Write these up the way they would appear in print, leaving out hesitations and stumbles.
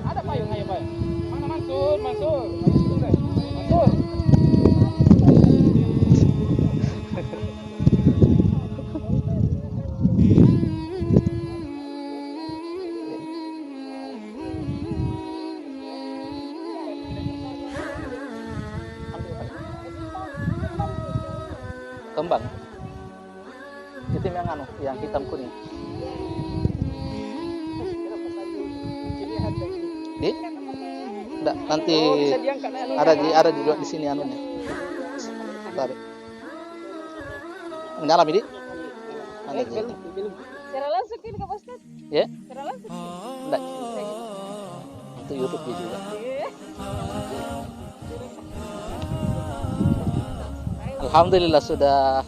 Ada payung, ayo payung. Mana Mansur? Mansur. Mansur. Kembang. Itu yang anu, yang hitam kuning. Di? Enggak, nanti ada di sini anunya. Tarik. Menyala di? Ada di. Secara langsung ini Kak Ustaz? Ya? Secara langsung? Enggak. Itu YouTube juga. Alhamdulillah sudah.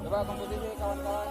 Coba kompetisi kawan-kawan.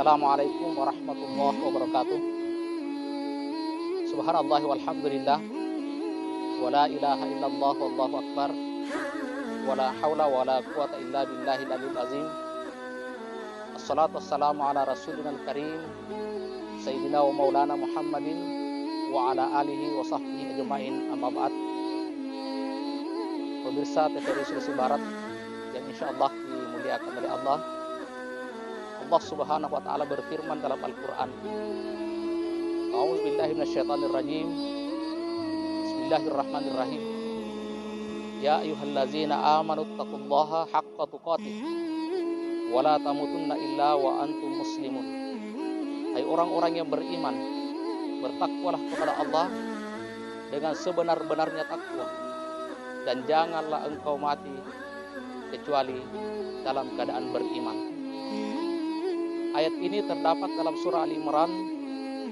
Assalamualaikum warahmatullahi wabarakatuh. Subhanallah walhamdulillah, wala ilaha illallah wallahu akbar, wala hawla wala quwata illa billahil aliyil azim. Assalatu wassalamu ala rasulina al-karim, sayyidina wa maulana Muhammadin wa ala alihi wa sahbihi ajma'in, amma ba'd. Pemirsa TVRI Sulawesi Barat yang insyaallah dimuliakan oleh Allah. Allah Subhanahu wa taala berfirman dalam Al-Qur'an, A'udzubillahi minasyaitonirrajim. Bismillahirrahmanirrahim. Ya ayyuhallazina amanu taqullaha haqqa tuqatih wa la tamutunna illa wa antum muslimun. Hai orang-orang yang beriman, bertakwalah kepada Allah dengan sebenar-benarnya takwa, dan janganlah engkau mati kecuali dalam keadaan beriman. Ayat ini terdapat dalam surah Al-Imran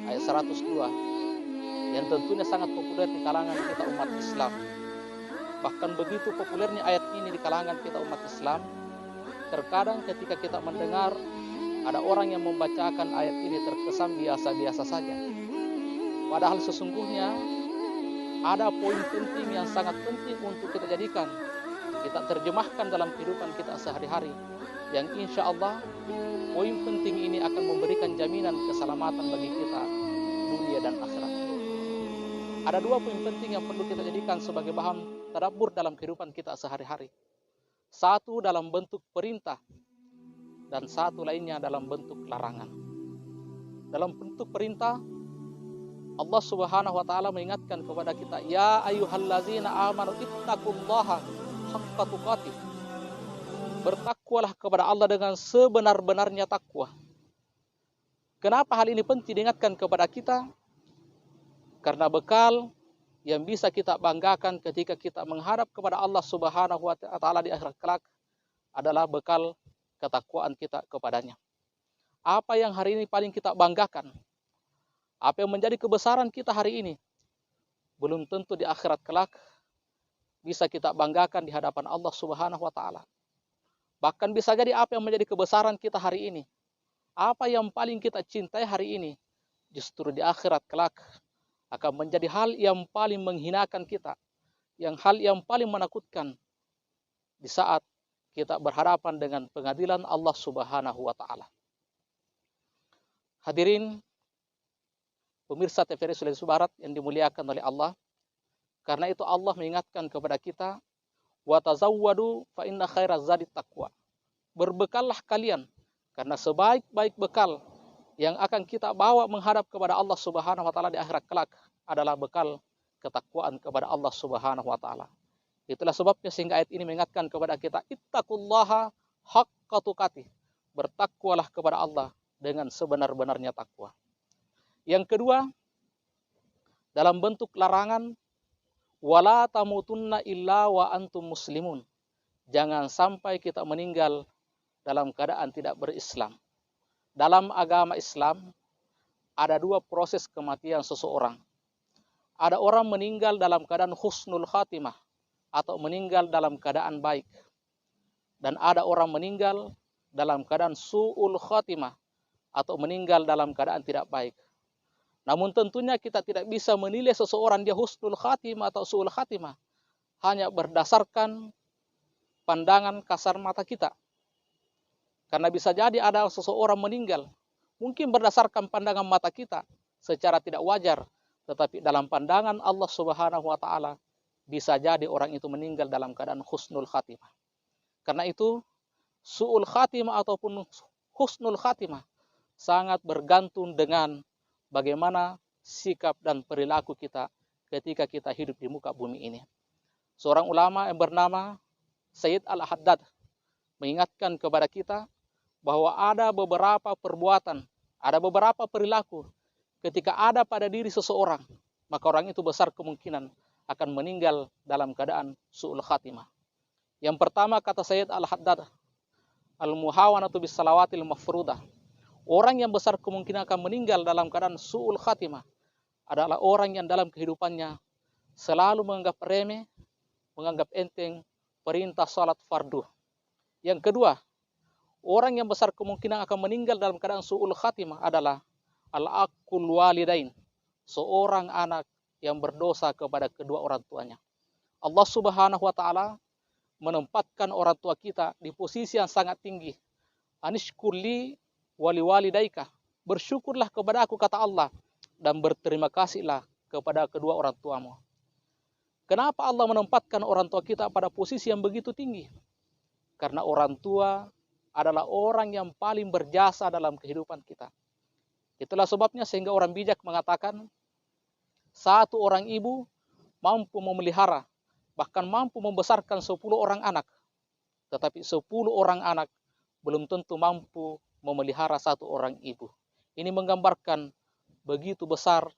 ayat 102 yang tentunya sangat populer di kalangan kita umat Islam. Bahkan begitu populernya ayat ini di kalangan kita umat Islam, terkadang ketika kita mendengar ada orang yang membacakan ayat ini terkesan biasa-biasa saja. Padahal sesungguhnya ada poin penting yang sangat penting untuk kita jadikan, kita terjemahkan dalam kehidupan kita sehari-hari, yang insya Allah poin penting ini akan memberikan jaminan keselamatan bagi kita dunia dan akhirat. Ada dua poin penting yang perlu kita jadikan sebagai bahan tadabbur dalam kehidupan kita sehari-hari. Satu dalam bentuk perintah dan satu lainnya dalam bentuk larangan. Dalam bentuk perintah, Allah Subhanahu wa taala mengingatkan kepada kita, ya ayyuhallazina amanu ittaqullaha haqqa tuqatih. Bertakwalah kepada Allah dengan sebenar-benarnya takwa. Kenapa hal ini penting diingatkan kepada kita? Karena bekal yang bisa kita banggakan ketika kita menghadap kepada Allah Subhanahu wa taala di akhirat kelak adalah bekal ketakwaan kita kepadanya. Apa yang hari ini paling kita banggakan? Apa yang menjadi kebesaran kita hari ini? Belum tentu di akhirat kelak bisa kita banggakan di hadapan Allah Subhanahu wa taala. Bahkan bisa jadi apa yang menjadi kebesaran kita hari ini, apa yang paling kita cintai hari ini, justru di akhirat kelak akan menjadi hal yang paling menghinakan kita, hal yang paling menakutkan di saat kita berhadapan dengan pengadilan Allah Subhanahu wa taala. Hadirin pemirsa TVRI Sulawesi Barat yang dimuliakan oleh Allah, karena itu Allah mengingatkan kepada kita, wa tazawwadu fa inna khairaz zadi taqwa. Berbekallah kalian, karena sebaik-baik bekal yang akan kita bawa menghadap kepada Allah Subhanahu wa taala di akhirat kelak adalah bekal ketakwaan kepada Allah Subhanahu wa taala. Itulah sebabnya sehingga ayat ini mengingatkan kepada kita, ittaqullaha haqqa tuqatih. Bertakwalah kepada Allah dengan sebenar-benarnya takwa. Yang kedua, dalam bentuk larangan, wala tamutunna illa wa antum muslimun. Jangan sampai kita meninggal dalam keadaan tidak berislam. Dalam agama Islam ada dua proses kematian seseorang. Ada orang meninggal dalam keadaan husnul khatimah atau meninggal dalam keadaan baik. Dan ada orang meninggal dalam keadaan su'ul khatimah atau meninggal dalam keadaan tidak baik. Namun tentunya kita tidak bisa menilai seseorang dia husnul khatimah atau su'ul khatimah hanya berdasarkan pandangan kasar mata kita. Karena bisa jadi ada seseorang meninggal mungkin berdasarkan pandangan mata kita secara tidak wajar, tetapi dalam pandangan Allah Subhanahu wa taala bisa jadi orang itu meninggal dalam keadaan husnul khatimah. Karena itu su'ul khatimah ataupun husnul khatimah sangat bergantung dengan bagaimana sikap dan perilaku kita ketika kita hidup di muka bumi ini. Seorang ulama yang bernama Sayyid Al-Haddad mengingatkan kepada kita bahwa ada beberapa perbuatan, ada beberapa perilaku ketika ada pada diri seseorang, maka orang itu besar kemungkinan akan meninggal dalam keadaan su'ul khatimah. Yang pertama kata Sayyid Al-Haddad, al-muhawanatu bis salawatil mafrudah. Orang yang besar kemungkinan akan meninggal dalam keadaan su'ul khatimah adalah orang yang dalam kehidupannya selalu menganggap remeh, menganggap enteng perintah salat fardu. Yang kedua, orang yang besar kemungkinan akan meninggal dalam keadaan su'ul khatimah adalah al-aqul walidain, seorang anak yang berdosa kepada kedua orang tuanya. Allah Subhanahu wa taala menempatkan orang tua kita di posisi yang sangat tinggi. Anishkurli wali walidaika, bersyukurlah kepada aku, kata Allah, dan berterima kasihlah kepada kedua orang tuamu. Kenapa Allah menempatkan orang tua kita pada posisi yang begitu tinggi? Karena orang tua adalah orang yang paling berjasa dalam kehidupan kita. Itulah sebabnya sehingga orang bijak mengatakan, satu orang ibu mampu memelihara, bahkan mampu membesarkan 10 orang anak. Tetapi 10 orang anak belum tentu mampu memelihara satu orang ibu. Ini menggambarkan begitu besar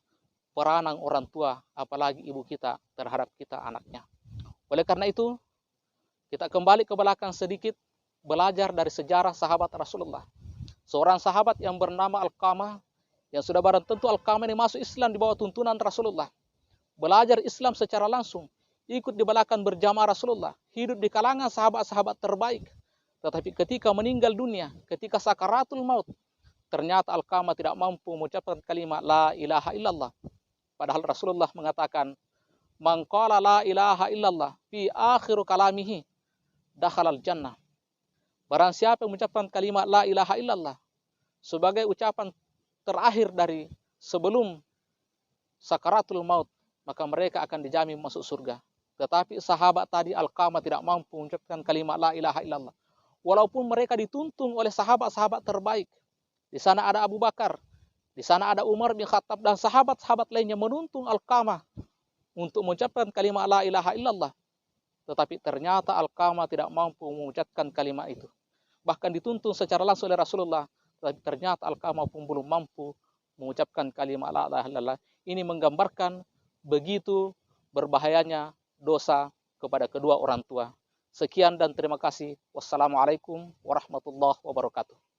peranan orang tua, apalagi ibu kita terhadap kita anaknya. Oleh karena itu, kita kembali ke belakang sedikit, belajar dari sejarah sahabat Rasulullah. Seorang sahabat yang bernama Alqamah, yang sudah barang tentu Alqamah ini masuk Islam di bawah tuntunan Rasulullah. Belajar Islam secara langsung, ikut di belakang berjamaah Rasulullah, hidup di kalangan sahabat-sahabat terbaik. Tetapi ketika meninggal dunia, ketika sakaratul maut, ternyata Alqamah tidak mampu mengucapkan kalimat la ilaha illallah. Padahal Rasulullah mengatakan, man qala la ilaha illallah fi akhir kalamihi dakhalal jannah. Barang siapa yang mengucapkan kalimat la ilaha illallah sebagai ucapan terakhir dari sebelum sakaratul maut, maka mereka akan dijamin masuk surga. Tetapi sahabat tadi Alqamah tidak mampu mengucapkan kalimat la ilaha illallah. Walaupun mereka dituntun oleh sahabat-sahabat terbaik. Di sana ada Abu Bakar, di sana ada Umar bin Khattab, dan sahabat-sahabat lainnya menuntun Alqamah untuk mengucapkan kalimat la ilaha illallah. Tetapi ternyata Alqamah tidak mampu mengucapkan kalimat itu. Bahkan dituntun secara langsung oleh Rasulullah, tetapi ternyata Alqamah pun belum mampu mengucapkan kalimat la ilaha illallah. Ini menggambarkan begitu berbahayanya dosa kepada kedua orang tua. Sekian dan terima kasih. Wassalamualaikum warahmatullahi wabarakatuh.